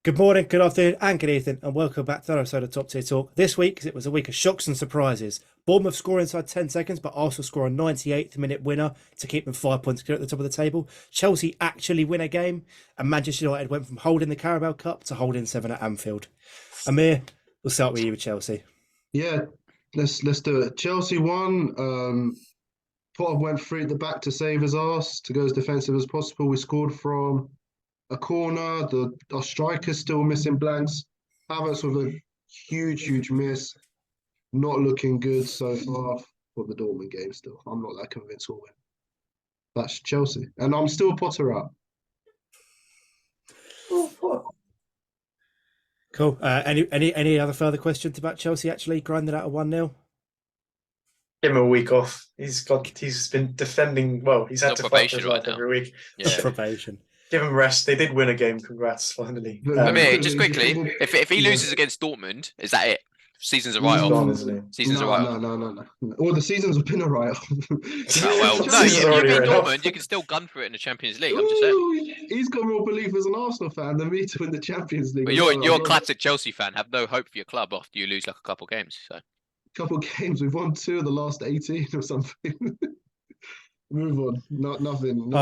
Good morning, good afternoon, and good evening, and welcome back to another episode of Top Tier Talk. This week, it was a week of shocks and surprises. Bournemouth score inside 10 seconds, but Arsenal score a 98th minute winner to keep them 5 points clear at the top of the table. Chelsea actually win a game, and Manchester United went from holding the Carabao Cup to holding 7 at Anfield. Amir, we'll start with you with Chelsea. Yeah, let's do it. Chelsea won. Potter went free at the back to save his ass, to go as defensive as possible. We scored from a corner. Our striker's still missing blanks. Havertz with a huge miss. Not looking good so far for the Dortmund game still. I'm not that convinced we'll win. That's Chelsea. And I'm still Potter out. Cool. Any other further questions about Chelsea actually grinding out a 1-0? Give him a week off. He's been defending well. He's had to fight his life every week. Yeah. Probation. Give him rest. They did win a game. Congrats, finally. I mean, just quickly, if he loses against Dortmund, is that it? Season's a He's write-off. gone, isn't Season's a write-off. No. Well, the season's been a write-off. Well, no, Season's you already beat written off. Dortmund, you can still gun for it in the Champions League. I'm just saying. Ooh, he's got more belief as an Arsenal fan than me to win the Champions League. But you're a classic Chelsea fan. Have no hope for your club after you lose like a couple games. So Couple games. We've won 2 of the last 18 or something. Move on. Nothing.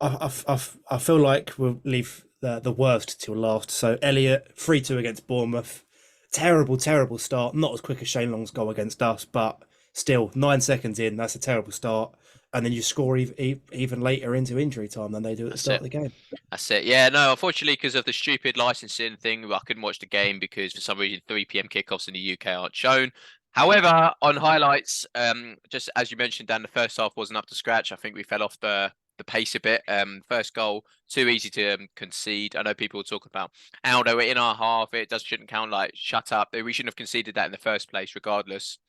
I feel like we'll leave the worst till last. So Elliott 3-2 against Bournemouth. Terrible start. Not as quick as Shane Long's goal against us, but still 9 seconds in, that's a terrible start. And then you score even later into injury time than they do at the start of the game. that's it. Yeah, no, unfortunately, because of the stupid licensing thing, I couldn't watch the game because for some reason 3 p.m. kickoffs in the UK aren't shown. However, on highlights, just as you mentioned, Dan, the first half wasn't up to scratch. I think we fell off the pace a bit. First goal, too easy to concede. I know people were talking about Aldo in our half. It shouldn't count. Like, shut up. We shouldn't have conceded that in the first place, regardless.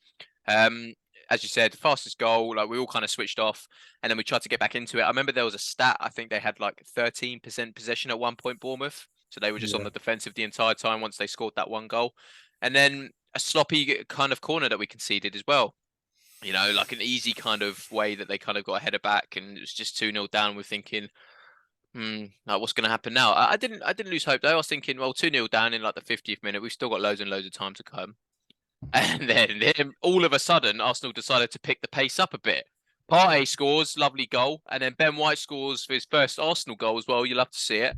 As you said, fastest goal. Like, we all kind of switched off, and then we tried to get back into it. I remember there was a stat. I think they had like 13% possession at one point, Bournemouth. So they were just on the defensive the entire time once they scored that one goal, and then a sloppy kind of corner that we conceded as well. You know, like an easy kind of way that they kind of got a header back, and it was just 2-0 down. We're thinking, like, what's going to happen now? I didn't lose hope though. I was thinking, well, 2-0 down in like the 50th minute. We've still got loads and loads of time to come. And then all of a sudden, Arsenal decided to pick the pace up a bit. Partey scores, lovely goal, and then Ben White scores for his first Arsenal goal as well. You'll have to see it.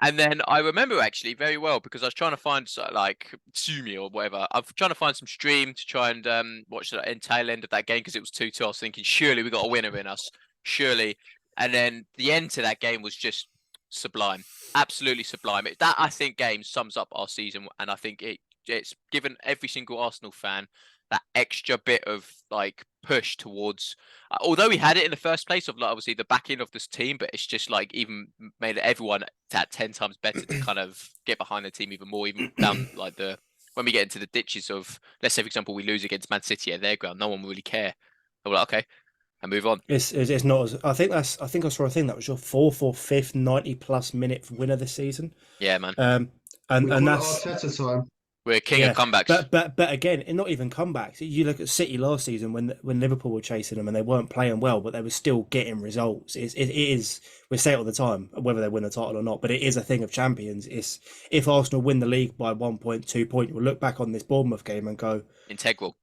And then I remember actually very well because I was trying to find like Tsumi or whatever. I'm trying to find some stream to try and watch the tail end of that game because it was 2-2. I was thinking, surely we got a winner in us, surely. And then the end to that game was just sublime, absolutely sublime. That, I think, game sums up our season, and I think it's given every single Arsenal fan that extra bit of like push towards, although we had it in the first place of like obviously the backing of this team, but it's just like even made everyone that 10 times better to kind of get behind the team even more, even down like when we get into the ditches of, let's say for example we lose against Man City at their ground, no one will really care. We're like, okay, and move on. It's not as I think I saw a thing that was your 4th or 5th 90+ minute winner this season. Yeah, man. And that's Arteta time. We're king of comebacks. But again, not even comebacks. You look at City last season when Liverpool were chasing them and they weren't playing well, but they were still getting results. It is, we say it all the time, whether they win the title or not, but it is a thing of champions. It's if Arsenal win the league by 1 point, 2 point, we'll look back on this Bournemouth game and go, integral.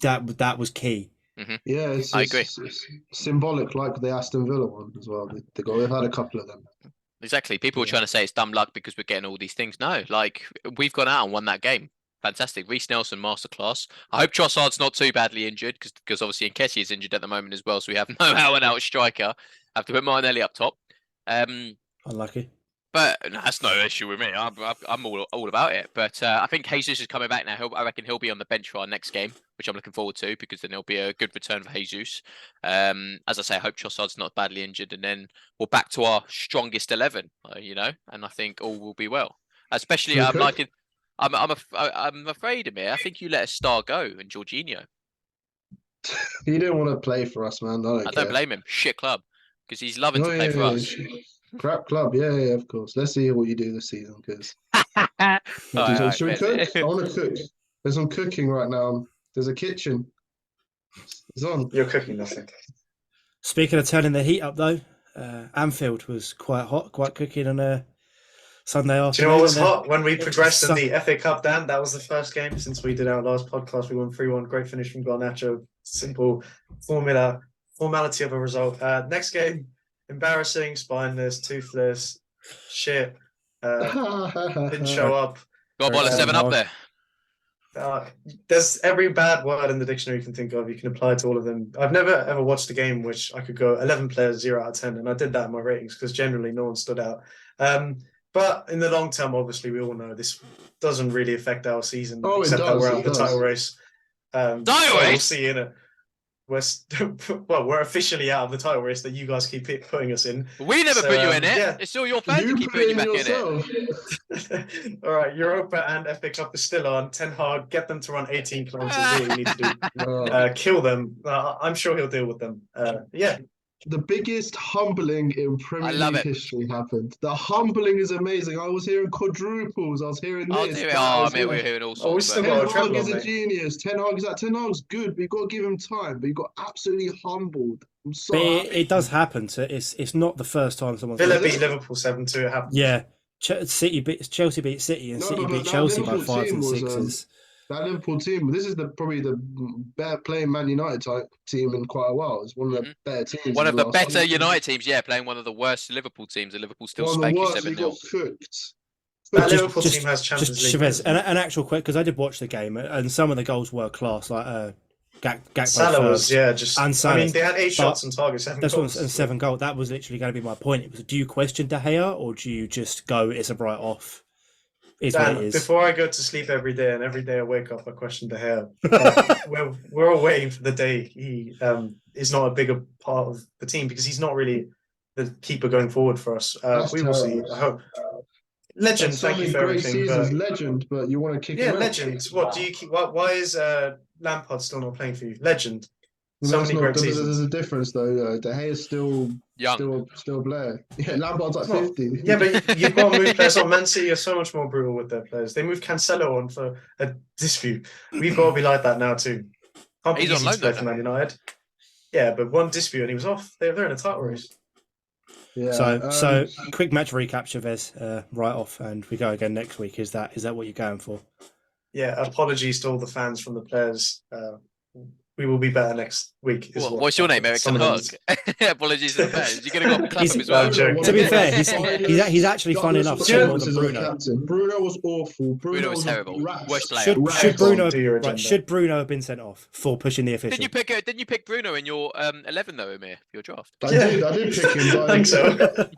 That was key. Mm-hmm. Yeah, I agree. It's symbolic, like the Aston Villa one as well. They've had a couple of them. Exactly. People were trying to say it's dumb luck because we're getting all these things. No, like we've gone out and won that game. Fantastic. Reece Nelson, masterclass. I hope Trossard's not too badly injured because obviously Nketiah is injured at the moment as well. So we have no out-and-out striker. Have to put Martinelli up top. Unlucky. But no, that's no issue with me. I'm all about it. But I think Jesus is coming back now. I reckon he'll be on the bench for our next game, which I'm looking forward to because then there'll be a good return for Jesus. As I say, I hope Trossard's not badly injured, and then we're back to our strongest 11. And I think all will be well. Especially, I'm afraid, Amir. I think you let a star go in Jorginho. He didn't want to play for us, man. I don't blame him. Shit club, because he's loving to play for us. Crap club, yeah, of course. Let's see what you do this season, because should we cook? I want to cook. There's some cooking right now. There's a kitchen. It's on. You're cooking nothing. Speaking of turning the heat up, though, Anfield was quite hot, quite cooking, and Sunday Do you afternoon. know what was and then- hot when we progressed in the FA Cup, Dan? That was the first game since we did our last podcast. We won 3-1. Great finish from Garnacho. Simple formality of a result. Next game, embarrassing, spineless, toothless, shit. Didn't show up. Got a bottle of Very 7-Up hard. there. There's every bad word in the dictionary you can think of. You can apply to all of them. I've never ever watched a game which I could go 11 players 0 out of 10, and I did that in my ratings because generally no one stood out. But in the long term, obviously, we all know this doesn't really affect our season, except that we're out of the title race. Title race? We'll see in it. We're officially out of the title race that you guys keep putting us in. We never put you in it. Yeah. It's all your fans who keep putting you back in it. All right, Europa and FA Cup is still on. Ten Hag, get them to run 18 kilometers. Is what we need to do. Kill them. I'm sure he'll deal with them. Yeah. The biggest humbling in Premier League history happened. The humbling is amazing. I was hearing quadruples. I was hearing this. Mate, we're hearing all sorts. Ten Hag is a genius. Ten Hag's good, but you've got to give him time. But he got absolutely humbled. I'm so happy. It does happen. So it's not the first time someone's... Villa beat Liverpool 7-2. It happened. Yeah. Chelsea beat City, and City beat Chelsea by 5 and 6s. That Liverpool team, this is probably the better playing Man United type team in quite a while. It's one of the better teams. One of the better United teams, playing one of the worst Liverpool teams. And Liverpool still spanked you 7-0. Got cooked. That Liverpool team has Champions League. Chavez, an actual quick, because I did watch the game, and some of the goals were class, like Gakpo Salah was, and Salah. I mean, they had 8 shots on target, 7 goals. And 7 goals. That was literally going to be my point. It was, do you question De Gea, or do you just go, it's a bright off? Dan, before I go to sleep every day, and every day I wake up, I question De Gea. We're all waiting for the day he is not a bigger part of the team, because he's not really the keeper going forward for us. We will see. I hope. Legend, thank you for everything. Legend, but you want to kick him out. Legend. What do you keep? Why is Lampard still not playing for you? Legend. So many great seasons. There's a difference though. De Gea is still young, still Blair. Yeah, Lampard's like 50. Yeah, but you've got to move players on. Man City are so much more brutal with their players. They moved Cancelo on for a dispute. We've got to be like that now too. He's on loan for Man United. Yeah, but one dispute and he was off. They're in a title race. Yeah. So quick match recap, Chavez, right off, and we go again next week. Is that what you're going for? Yeah. Apologies to all the fans from the players. We will be better next week. What's your name, Eric Ten Hag? Apologies to the fans. You're going to go clap him as well. To be fair, he's actually fun enough. More than Bruno. Bruno was awful. Bruno was terrible. Worst player. Should Bruno have been sent off for pushing the official? Didn't you pick Bruno in your 11 though, Amir, for your draft? I did pick him. I think so.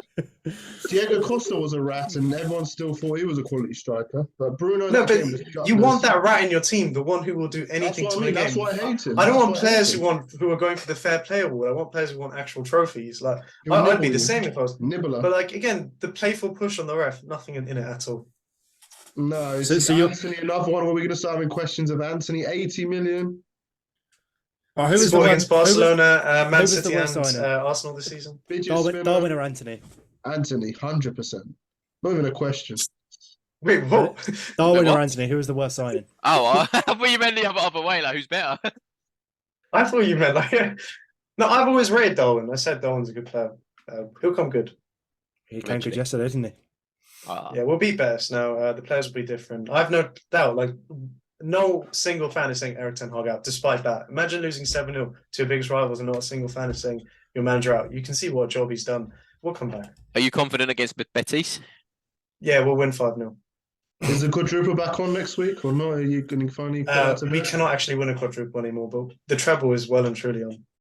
Diego Costa was a rat, and everyone still thought he was a quality striker. But Bruno, you want that rat in your team, the one who will do anything to win a game. That's why I hate him. I don't want players who are going for the fair play award. I want players who want actual trophies. Like I'd be the same if I was Nibbler. But like again, the playful push on the ref, nothing in it at all. No. So Anthony, another one. What are we going to start having questions of Anthony? 80 million. Who was against Barcelona, Man City, and Arsenal this season? Darwin or Anthony? Anthony, 100%. Not even a question. Wait, what? Darwin or Anthony? Who was the worst signing? Oh, I thought you meant the other way. Like, who's better? I thought you meant like. No, I've always rated Darwin. I said Darwin's a good player. He'll come good. He came good yesterday, didn't he? Yeah, we'll be best now. The players will be different. I've no doubt. Like, no single fan is saying Eric Ten Hag out. Despite that, imagine losing 7-0 to your biggest rivals, and not a single fan is saying your manager out. You can see what job he's done. We'll come back. Are you confident against Betis? Yeah, we'll win 5-0. Is the quadruple back on next week or not? Are you going to finally? We cannot actually win a quadruple anymore, but the treble is well and truly on.